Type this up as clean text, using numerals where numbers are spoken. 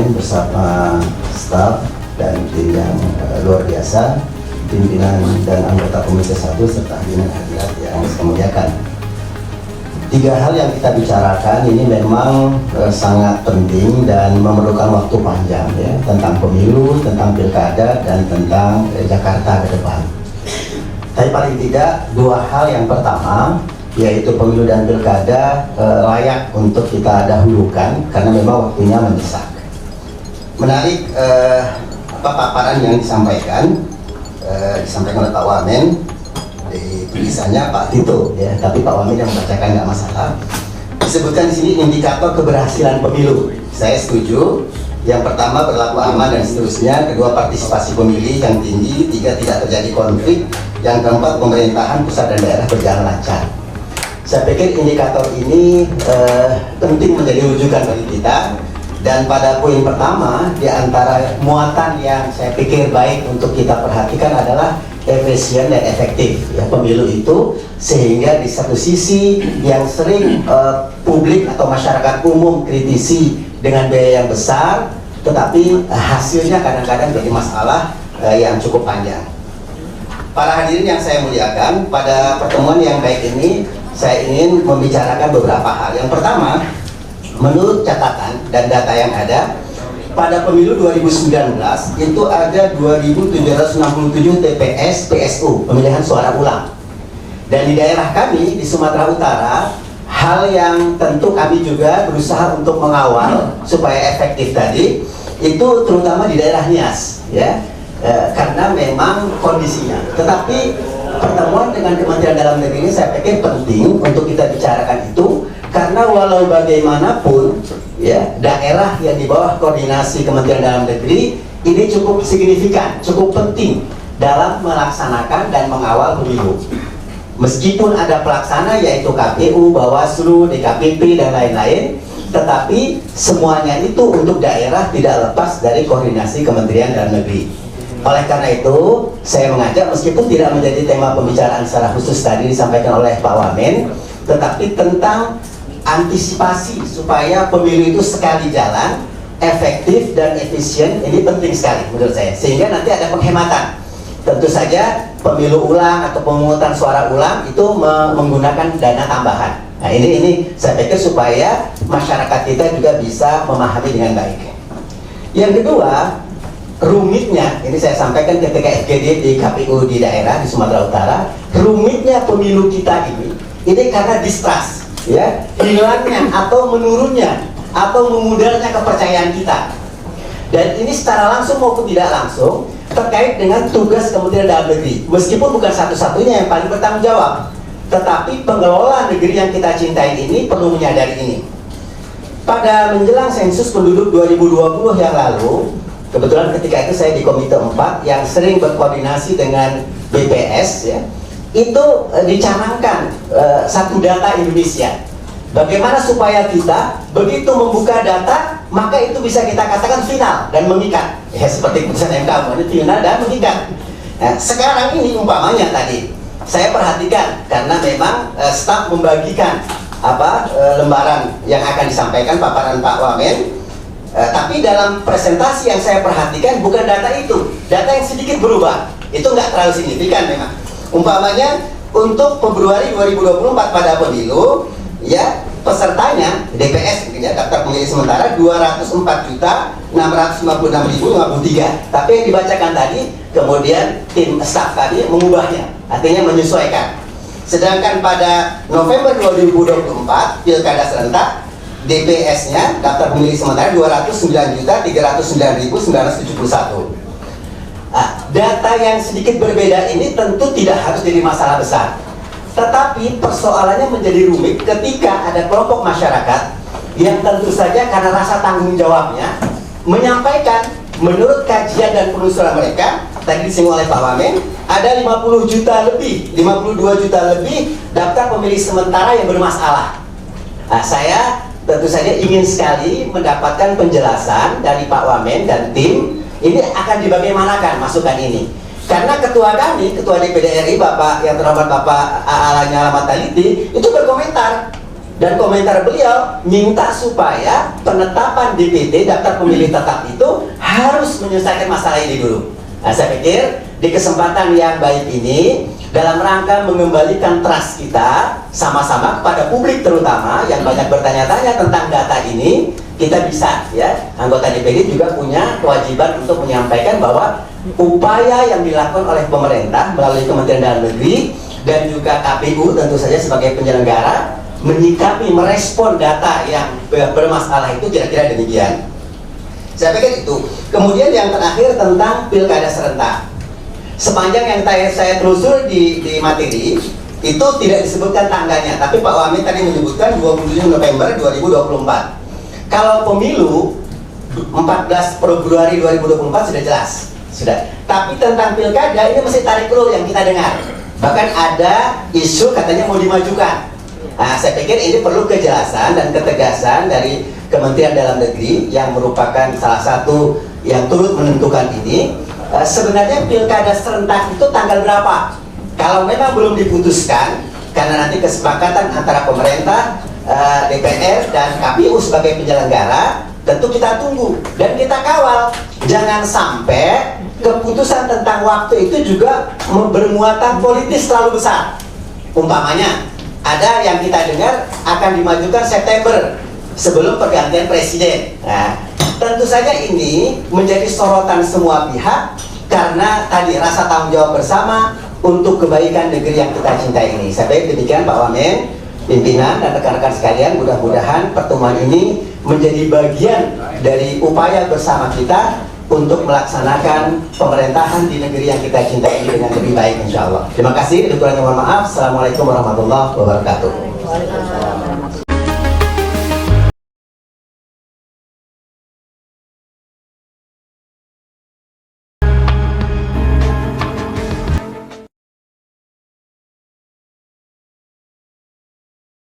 Wamen bersama staf dan tim yang luar biasa, pimpinan dan anggota Komisi 1 serta hadirin hadirat yang saya muliakan. 3 hal yang kita bicarakan ini memang sangat penting dan memerlukan waktu panjang, ya, tentang pemilu, tentang pilkada, dan tentang Jakarta ke depan. Tapi paling tidak 2 hal. Yang pertama yaitu pemilu dan pilkada layak untuk kita dahulukan karena memang waktunya mendesak. Menarik paparan yang disampaikan oleh Pak Wamen di tulisannya Pak Tito, ya, tapi Pak Wamen yang membacakan nggak masalah. Disebutkan di sini indikator keberhasilan pemilu. Saya setuju. Yang pertama berlaku aman dan seterusnya. Kedua partisipasi pemilih yang tinggi. 3 tidak terjadi konflik. Yang keempat pemerintahan pusat dan daerah berjalan lancar. Saya pikir indikator ini penting menjadi rujukan bagi kita. Dan pada poin pertama, di antara muatan yang saya pikir baik untuk kita perhatikan adalah efisien dan efektif, ya, pemilu itu, sehingga di satu sisi yang sering publik atau masyarakat umum kritisi dengan biaya yang besar, tetapi hasilnya kadang-kadang jadi masalah yang cukup panjang. Para hadirin yang saya muliakan, pada pertemuan yang baik ini saya ingin membicarakan beberapa hal. Yang pertama, menurut catatan dan data yang ada, pada pemilu 2019 itu ada 2.767 TPS PSU, pemilihan suara ulang. Dan di daerah kami di Sumatera Utara, hal yang tentu kami juga berusaha untuk mengawal supaya efektif tadi, itu terutama di daerah Nias, ya, karena memang kondisinya. Tetapi pertemuan dengan Kementerian Dalam Negeri ini saya pikir penting untuk kita bicarakan itu, karena walau bagaimanapun, ya, daerah yang di bawah koordinasi Kementerian Dalam Negeri ini cukup signifikan, cukup penting dalam melaksanakan dan mengawal pemilu. Meskipun ada pelaksana yaitu KPU, Bawaslu, DKPP dan lain-lain, tetapi semuanya itu untuk daerah tidak lepas dari koordinasi Kementerian Dalam Negeri. Oleh karena itu, saya mengajak, meskipun tidak menjadi tema pembicaraan secara khusus tadi disampaikan oleh Pak Wamen, tetapi tentang antisipasi supaya pemilu itu sekali jalan, efektif dan efisien, ini penting sekali menurut saya, sehingga nanti ada penghematan. Tentu saja pemilu ulang atau pemungutan suara ulang itu menggunakan dana tambahan. Nah, ini saya pikir supaya masyarakat kita juga bisa memahami dengan baik. Yang kedua, rumitnya, ini saya sampaikan ketika FGD di KPU di daerah di Sumatera Utara, rumitnya pemilu kita ini karena distrust, ya, hilangnya atau menurunnya atau memudarnya kepercayaan kita. Dan ini secara langsung maupun tidak langsung terkait dengan tugas Kementerian Dalam Negeri. Meskipun bukan satu-satunya yang paling bertanggung jawab, tetapi pengelola negeri yang kita cintai ini perlu menyadari ini. Pada menjelang sensus penduduk 2020 yang lalu, kebetulan ketika itu saya di Komite 4 yang sering berkoordinasi dengan BPS, ya, itu dicanangkan satu data Indonesia. Bagaimana supaya kita begitu membuka data, maka itu bisa kita katakan final dan mengikat, ya, seperti putusan MK, ini final dan mengikat. Nah, sekarang ini umpamanya tadi saya perhatikan karena memang staf membagikan lembaran yang akan disampaikan paparan Pak Wamen, tapi dalam presentasi yang saya perhatikan bukan data itu, data yang sedikit berubah, itu nggak terlalu signifikan memang. Umpamanya untuk Februari 2024 pada pemilu, ya, pesertanya DPS, ya, daftar pemilih sementara 204.656.053. Tapi yang dibacakan tadi, kemudian tim staf tadi mengubahnya, artinya menyesuaikan. Sedangkan pada November 2024 pilkada serentak, DPS-nya daftar pemilih sementara 209.309.971. Data yang sedikit berbeda ini tentu tidak harus jadi masalah besar. Tetapi persoalannya menjadi rumit ketika ada kelompok masyarakat yang tentu saja karena rasa tanggung jawabnya menyampaikan menurut kajian dan penelusuran mereka, tadi disinggung oleh Pak Wamen, ada 50 juta lebih, 52 juta lebih daftar pemilih sementara yang bermasalah. Nah, saya tentu saja ingin sekali mendapatkan penjelasan dari Pak Wamen dan tim, ini akan dibagaimanakan masukan ini. Karena ketua kami, ketua DPD RI, Bapak yang terhormat Bapak Lanyala Mataliti, itu berkomentar Dan komentar beliau minta supaya penetapan DPT daftar pemilih tetap itu harus menyelesaikan masalah ini dulu. Nah, saya pikir di kesempatan yang baik ini dalam rangka mengembalikan trust kita sama-sama kepada publik terutama yang banyak bertanya-tanya tentang data ini, kita bisa ya, anggota DPD juga punya kewajiban untuk menyampaikan bahwa upaya yang dilakukan oleh pemerintah melalui Kementerian Dalam Negeri dan juga KPU tentu saja sebagai penyelenggara menyikapi, merespon data yang bermasalah itu kira-kira demikian. Saya pikir itu. Kemudian yang terakhir tentang pilkada serentak. Sepanjang yang saya telusur di materi itu tidak disebutkan tanggalnya, tapi Pak Wamen tadi menyebutkan 27 November 2024. Kalau pemilu 14 Februari 2024 sudah jelas, sudah. Tapi tentang pilkada ini masih tarik ulur yang kita dengar. Bahkan ada isu katanya mau dimajukan. Nah, saya pikir ini perlu kejelasan dan ketegasan dari Kementerian Dalam Negeri yang merupakan salah satu yang turut menentukan ini. Sebenarnya pilkada serentak itu tanggal berapa? Kalau memang belum diputuskan, karena nanti kesepakatan antara pemerintah, DPR dan KPU sebagai penyelenggara, tentu kita tunggu dan kita kawal. Jangan sampai keputusan tentang waktu itu juga bermuatan politis terlalu besar. Umpamanya, ada yang kita dengar akan dimajukan September sebelum pergantian presiden. Nah, tentu saja ini menjadi sorotan semua pihak karena tadi rasa tanggung jawab bersama untuk kebaikan negeri yang kita cintai ini. Saya pikir demikian Pak Wamen, pimpinan dan rekan-rekan sekalian, mudah-mudahan pertemuan ini menjadi bagian dari upaya bersama kita untuk melaksanakan pemerintahan di negeri yang kita cintai ini dengan lebih baik insya Allah. Terima kasih, kurangnya mohon maaf. Assalamualaikum warahmatullahi wabarakatuh.